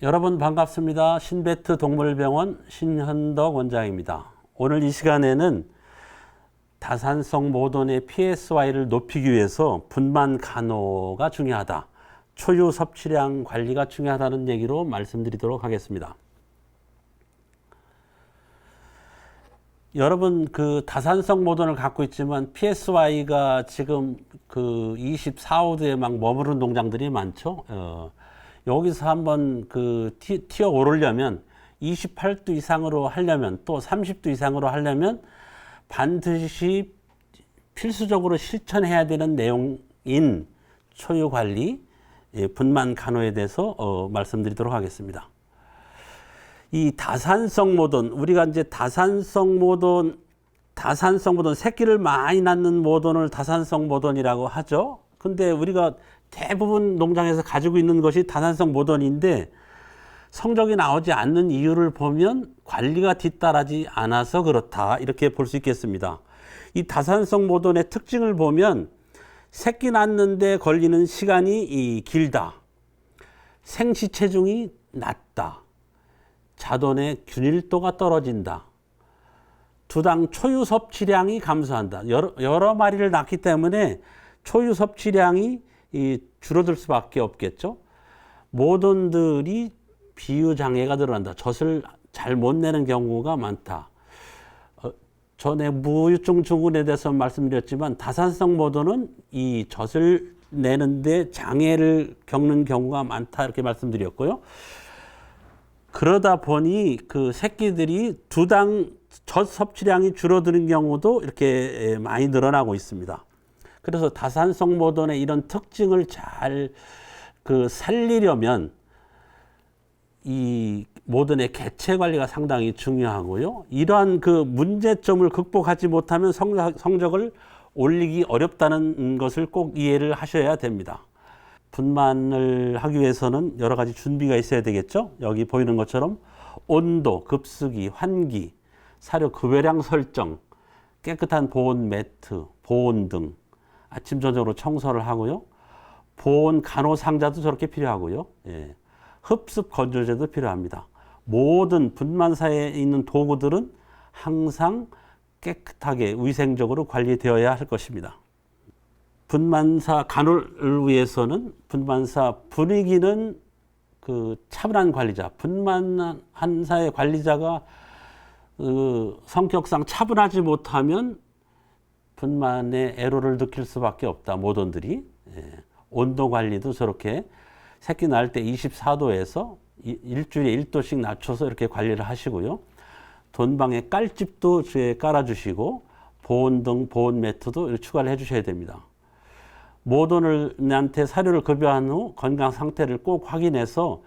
여러분 반갑습니다. 신베트 동물병원 신현덕 원장입니다. 오늘 이 시간에는 다산성 모돈의 PSY를 높이기 위해서 분만 간호가 중요하다. 초유 섭취량 관리가 중요하다는 얘기로 말씀드리도록 하겠습니다. 여러분 다산성 모돈을 갖고 있지만 PSY가 지금 24호도에 막 머무른 농장들이 많죠. 여기서 한번 튀어 오르려면 28도 이상으로 하려면 또 30도 이상으로 하려면 반드시 필수적으로 실천해야 되는 내용인 초유 관리, 분만 간호에 대해서 말씀드리도록 하겠습니다. 이 다산성 모돈, 우리가 이제 다산성 모돈 새끼를 많이 낳는 모돈을 다산성 모돈이라고 하죠. 근데 우리가 대부분 농장에서 가지고 있는 것이 다산성 모돈인데 성적이 나오지 않는 이유를 보면 관리가 뒤따르지 않아서 그렇다, 이렇게 볼 수 있겠습니다. 이 다산성 모돈의 특징을 보면 새끼 낳는데 걸리는 시간이 길다, 생시 체중이 낮다, 자돈의 균일도가 떨어진다, 두당 초유 섭취량이 감소한다. 여러 마리를 낳기 때문에 초유 섭취량이 줄어들 수밖에 없겠죠. 모돈들이 비유 장애가 늘어난다. 젖을 잘 못 내는 경우가 많다. 전에 무유증 증후군에 대해서 말씀드렸지만 다산성 모돈은 이 젖을 내는데 장애를 겪는 경우가 많다, 이렇게 말씀드렸고요. 그러다 보니 새끼들이 두당 젖 섭취량이 줄어드는 경우도 이렇게 많이 늘어나고 있습니다. 그래서 다산성 모돈의 이런 특징을 잘 살리려면 이 모돈의 개체 관리가 상당히 중요하고요. 이러한 문제점을 극복하지 못하면 성적을 올리기 어렵다는 것을 꼭 이해를 하셔야 됩니다. 분만을 하기 위해서는 여러 가지 준비가 있어야 되겠죠. 여기 보이는 것처럼 온도, 급수기, 환기, 사료 급여량 설정, 깨끗한 보온 매트, 보온 등 아침 저녁으로 청소를 하고요. 보온 간호 상자도 저렇게 필요하고요. 흡습 건조제도 필요합니다. 모든 분만사에 있는 도구들은 항상 깨끗하게 위생적으로 관리되어야 할 것입니다. 분만사 간호를 위해서는 분만사 분위기는 차분한 관리자, 분만사의 관리자가 성격상 차분하지 못하면 분만에 애로를 느낄 수밖에 없다, 모돈들이. 온도 관리도 저렇게 새끼 낳을 때 24도에서 일주일에 1도씩 낮춰서 이렇게 관리를 하시고요. 돈방에 깔집도 깔아주시고 보온 등 보온 매트도 이렇게 추가를 해주셔야 됩니다. 모돈한테 사료를 급여한 후 건강 상태를 꼭 확인해서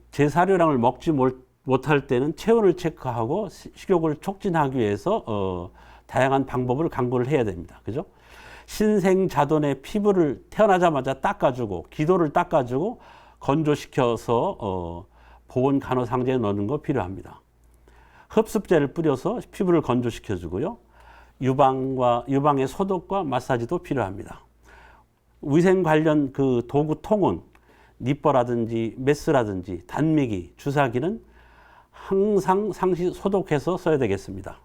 제 사료량을 먹지 못할 때는 체온을 체크하고 식욕을 촉진하기 위해서 다양한 방법을 강구를 해야 됩니다. 그죠? 신생자돈의 피부를 태어나자마자 닦아주고 기도를 닦아주고 건조시켜서 보온 간호 상자에 넣는 거 필요합니다. 흡습제를 뿌려서 피부를 건조시켜주고요. 유방의 소독과 마사지도 필요합니다. 위생 관련 도구 통은 니퍼라든지 메스라든지 단미기, 주사기는 항상 상시 소독해서 써야 되겠습니다.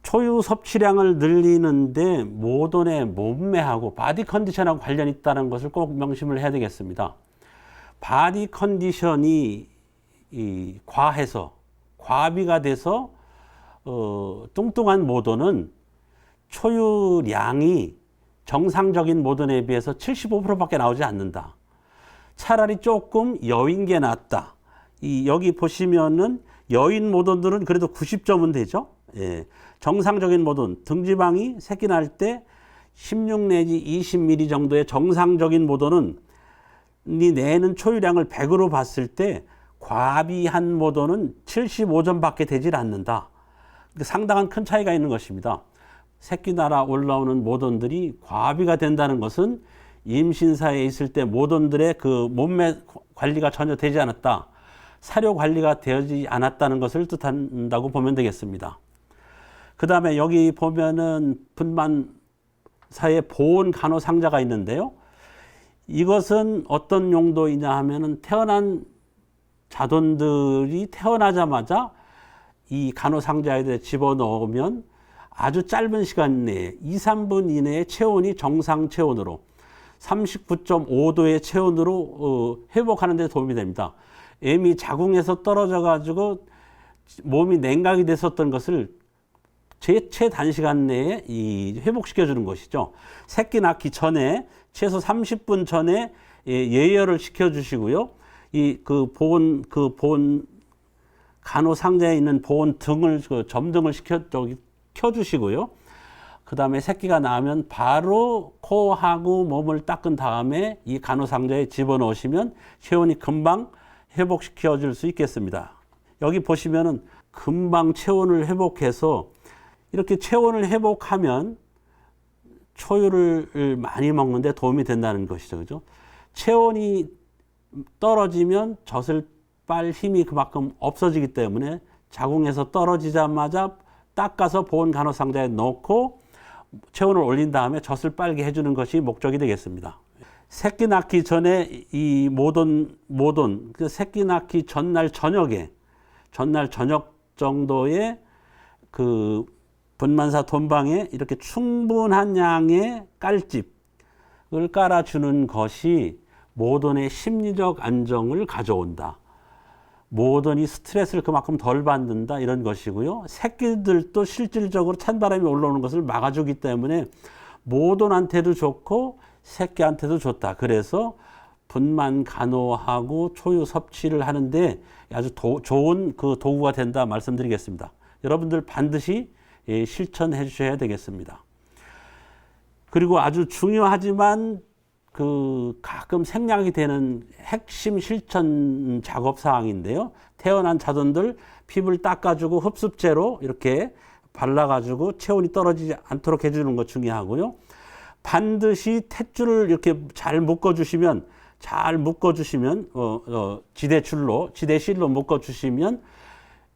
초유 섭취량을 늘리는데 모돈의 몸매하고 바디 컨디션하고 관련이 있다는 것을 꼭 명심을 해야 되겠습니다. 바디 컨디션이 과비가 돼서 뚱뚱한 모돈은 초유량이 정상적인 모돈에 비해서 75%밖에 나오지 않는다. 차라리 조금 여인 게 낫다. 여기 보시면은 여인 모돈들은 그래도 90점은 되죠. 정상적인 모돈, 등지방이 새끼 낳을 때 16 내지 20ml 정도의 정상적인 모돈은 내는 초유량을 100으로 봤을 때 과비한 모돈은 75점밖에 되질 않는다. 상당한 큰 차이가 있는 것입니다. 새끼 낳아 올라오는 모돈들이 과비가 된다는 것은 임신사에 있을 때 모돈들의 몸매 관리가 전혀 되지 않았다, 사료 관리가 되지 않았다는 것을 뜻한다고 보면 되겠습니다. 그 다음에 여기 보면은 분만사의 보온 간호 상자가 있는데요. 이것은 어떤 용도이냐 하면은 태어난 자돈들이 태어나자마자 이 간호상자에 집어넣으면 아주 짧은 시간 내에 2, 3분 이내에 체온이 정상 체온으로 39.5도의 체온으로 회복하는 데 도움이 됩니다. 애미 자궁에서 떨어져 가지고 몸이 냉각이 됐었던 것을 최단시간 내에 회복시켜 주는 것이죠. 새끼 낳기 전에 최소 30분 전에 예열을 시켜 주시고요. 보온 간호 상자에 있는 보온 등을 점등을 켜 주시고요. 그다음에 새끼가 나면 바로 코하고 몸을 닦은 다음에 이 간호 상자에 집어넣으시면 체온이 금방 회복시켜 줄 수 있겠습니다. 여기 보시면은 금방 체온을 회복해서 이렇게 체온을 회복하면 초유를 많이 먹는데 도움이 된다는 것이죠. 그죠? 체온이 떨어지면 젖을 빨 힘이 그만큼 없어지기 때문에 자궁에서 떨어지자마자 닦아서 보온 간호 상자에 넣고 체온을 올린 다음에 젖을 빨게 해주는 것이 목적이 되겠습니다. 새끼 낳기 전에 이 모돈, 그 새끼 낳기 전날 저녁 정도에 그 분만사 돈방에 이렇게 충분한 양의 깔집을 깔아주는 것이 모돈의 심리적 안정을 가져온다. 모돈이 스트레스를 그만큼 덜 받는다 이런 것이고요. 새끼들도 실질적으로 찬바람이 올라오는 것을 막아주기 때문에 모돈한테도 좋고 새끼한테도 좋다. 그래서 분만 간호하고 초유 섭취를 하는데 아주 좋은 그 도구가 된다 말씀드리겠습니다. 여러분들 반드시 실천해 주셔야 되겠습니다. 그리고 아주 중요하지만 가끔 생략이 되는 핵심 실천 작업 사항인데요. 태어난 자손들 피부를 닦아주고 흡습제로 이렇게 발라가지고 체온이 떨어지지 않도록 해주는 것 중요하고요. 반드시 탯줄을 이렇게 잘 묶어주시면 지대실로 묶어주시면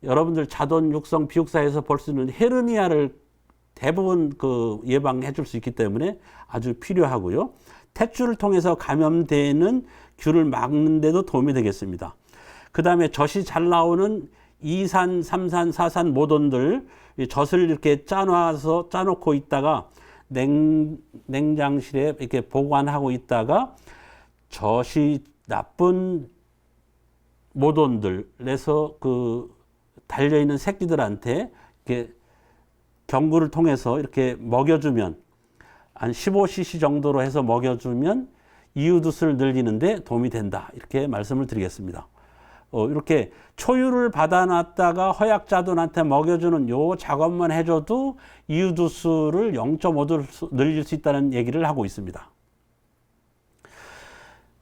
여러분들 자돈 육성 비육사에서 볼 수 있는 헤르니아를 대부분 예방해 줄 수 있기 때문에 아주 필요하고요. 탯줄을 통해서 감염되는 균을 막는 데도 도움이 되겠습니다. 그 다음에 젖이 잘 나오는 2산, 3산, 4산 모돈들 젖을 이렇게 짜놓고 있다가 냉장실에 이렇게 보관하고 있다가 젖이 나쁜 모돈들에서 달려있는 새끼들한테 이렇게 경구를 통해서 이렇게 먹여주면 한 15cc 정도로 해서 먹여주면 이유두술 늘리는데 도움이 된다. 이렇게 말씀을 드리겠습니다. 이렇게 초유를 받아놨다가 허약자돈한테 먹여주는 요 작업만 해줘도 이유두술을 0.5도 늘릴 수 있다는 얘기를 하고 있습니다.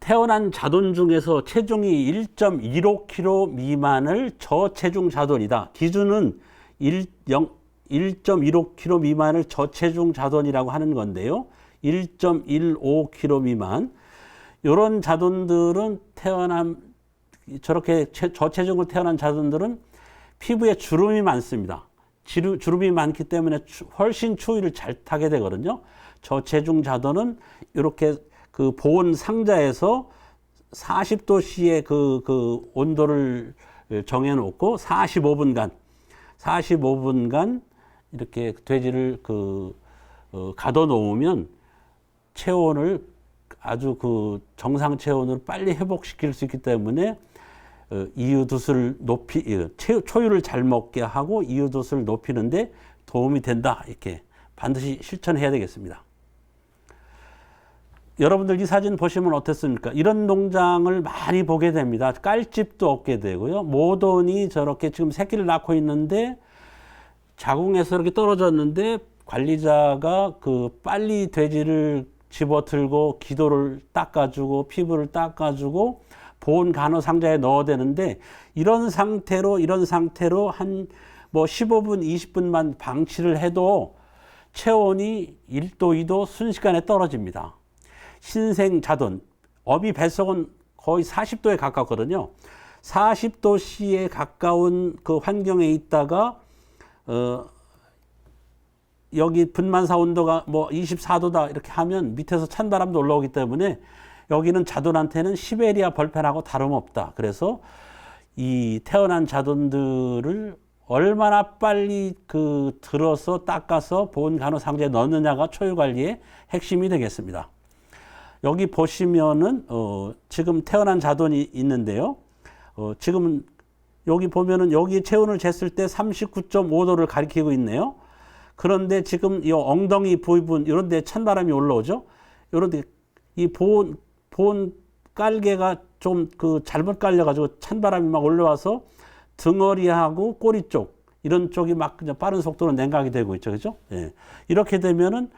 태어난 자돈 중에서 체중이 1.15kg 미만을 저체중 자돈이다. 기준은 1.15kg 미만을 저체중 자돈이라고 하는 건데요. 1.15kg 미만. 이런 자돈들은 저렇게 저체중으로 태어난 자돈들은 피부에 주름이 많습니다. 주름이 많기 때문에 훨씬 추위를 잘 타게 되거든요. 저체중 자돈은 이렇게 보온 상자에서 40도씨의 그 온도를 정해놓고 45분간 이렇게 돼지를 가둬 놓으면 체온을 아주 정상 체온으로 빨리 회복시킬 수 있기 때문에 이유두술 초유를 잘 먹게 하고 이유두술 높이는데 도움이 된다. 이렇게 반드시 실천해야 되겠습니다. 여러분들 이 사진 보시면 어떻습니까? 이런 농장을 많이 보게 됩니다. 깔집도 없게 되고요. 모돈이 저렇게 지금 새끼를 낳고 있는데 자궁에서 이렇게 떨어졌는데 관리자가 빨리 돼지를 집어들고 기도를 닦아주고 피부를 닦아주고 보온 간호 상자에 넣어야 되는데 이런 상태로 한 15분, 20분만 방치를 해도 체온이 1도, 2도 순식간에 떨어집니다. 신생자돈, 어미 뱃속은 거의 40도에 가깝거든요. 40도씨에 가까운 그 환경에 있다가 여기 분만사 온도가 24도다 이렇게 하면 밑에서 찬바람도 올라오기 때문에 여기는 자돈한테는 시베리아 벌판하고 다름없다. 그래서 이 태어난 자돈들을 얼마나 빨리 들어서 닦아서 보온 간호 상자에 넣느냐가 초유 관리의 핵심이 되겠습니다. 여기 보시면은 지금 태어난 자돈이 있는데요. 지금 여기 보면은 여기 체온을 쟀을 때 39.5도를 가리키고 있네요. 그런데 지금 이 엉덩이 부분 이런 데 찬바람이 올라오죠. 이런 데 이 보온 깔개가 좀 잘못 깔려 가지고 찬바람이 막 올라와서 등어리하고 꼬리 쪽 이런 쪽이 막 그냥 빠른 속도로 냉각이 되고 있죠. 그죠? 예. 이렇게 되면은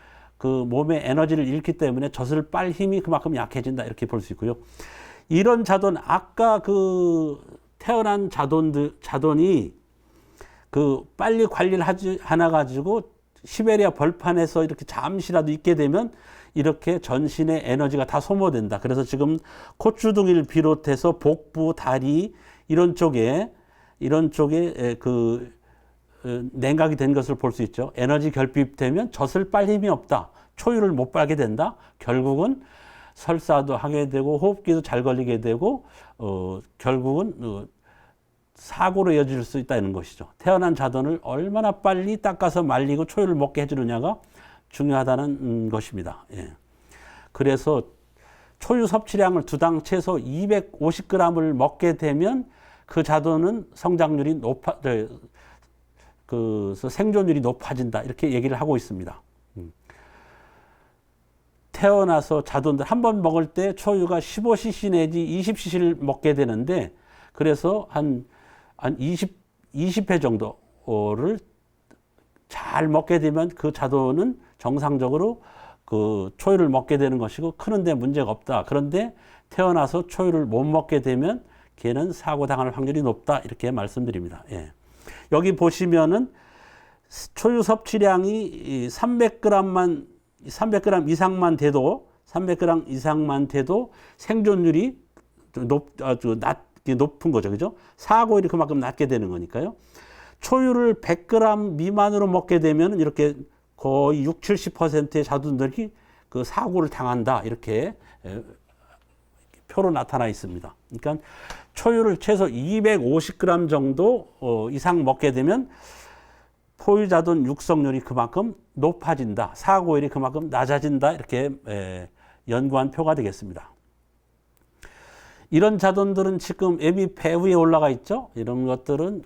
몸의 에너지를 잃기 때문에 젖을 빨 힘이 그만큼 약해진다. 이렇게 볼 수 있고요. 이런 자돈, 아까 태어난 자돈이 빨리 관리를 하나 가지고 시베리아 벌판에서 이렇게 잠시라도 있게 되면 이렇게 전신의 에너지가 다 소모된다. 그래서 지금 콧주둥이를 비롯해서 복부, 다리 이런 쪽에 냉각이 된 것을 볼 수 있죠. 에너지 결핍되면 젖을 빨 힘이 없다. 초유를 못 빨게 된다. 결국은 설사도 하게 되고 호흡기도 잘 걸리게 되고 결국은 사고로 이어질 수 있다는 것이죠. 태어난 자돈을 얼마나 빨리 닦아서 말리고 초유를 먹게 해주느냐가 중요하다는 것입니다. 예. 그래서 초유 섭취량을 두당 최소 250g을 먹게 되면 그 자돈은 성장률이 생존율이 높아진다. 이렇게 얘기를 하고 있습니다. 태어나서 자돈들 한 번 먹을 때 초유가 15cc 내지 20cc를 먹게 되는데 그래서 한 20회 정도를 잘 먹게 되면 그 자돈은 정상적으로 초유를 먹게 되는 것이고 크는데 문제가 없다. 그런데 태어나서 초유를 못 먹게 되면 걔는 사고 당할 확률이 높다. 이렇게 말씀드립니다. 예. 여기 보시면은 초유 섭취량이 300g 이상만 돼도 생존율이 아주 높은 거죠. 그죠? 사고율이 그만큼 낮게 되는 거니까요. 초유를 100g 미만으로 먹게 되면 이렇게 거의 60~70%의 자돈들이 사고를 당한다. 이렇게 표로 나타나 있습니다. 그러니까 초유를 최소 250g 정도 이상 먹게 되면 포유자돈 육성률이 그만큼 높아진다. 사고율이 그만큼 낮아진다. 이렇게 연구한 표가 되겠습니다. 이런 자돈들은 지금 애미 배 위에 올라가 있죠. 이런 것들은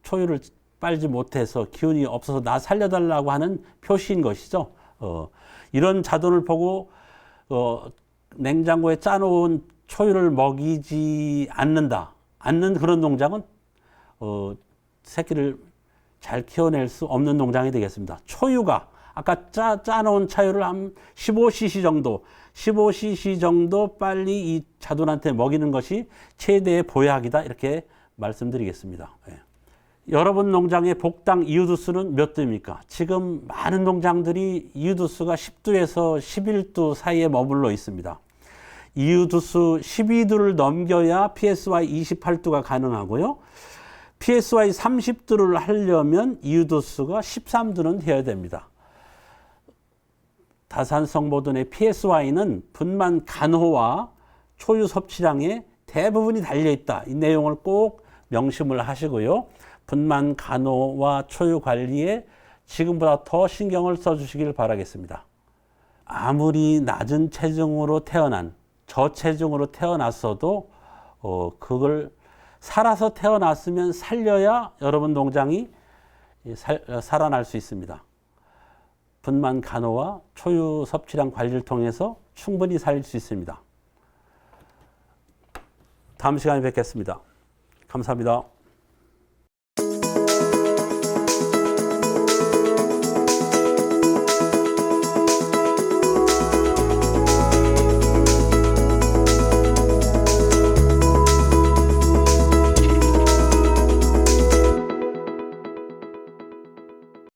초유를 빨지 못해서 기운이 없어서 나 살려달라고 하는 표시인 것이죠. 이런 자돈을 보고 냉장고에 짜놓은 초유를 먹이지 않는 그런 농장은 새끼를 잘 키워낼 수 없는 농장이 되겠습니다. 초유가 아까 짜놓은 차유를 한 15cc 정도 빨리 이 자돈한테 먹이는 것이 최대의 보약이다. 이렇게 말씀드리겠습니다. 예. 여러분 농장의 복당 이유두수는 몇 도입니까? 지금 많은 농장들이 이유두수가 10도에서 11도 사이에 머물러 있습니다. 이유두수 12도를 넘겨야 PSY 28도가 가능하고요. PSY 30도를 하려면 이유도수가 13도는 되어야 됩니다. 다산성 모든의 PSY는 분만 간호와 초유 섭취량에 대부분이 달려있다. 이 내용을 꼭 명심을 하시고요. 분만 간호와 초유 관리에 지금보다 더 신경을 써주시길 바라겠습니다. 아무리 낮은 체중으로 저체중으로 태어났어도 그걸 살아서 태어났으면 살려야 여러분 농장이 살아날 수 있습니다. 분만 간호와 초유 섭취량 관리를 통해서 충분히 살릴 수 있습니다. 다음 시간에 뵙겠습니다. 감사합니다.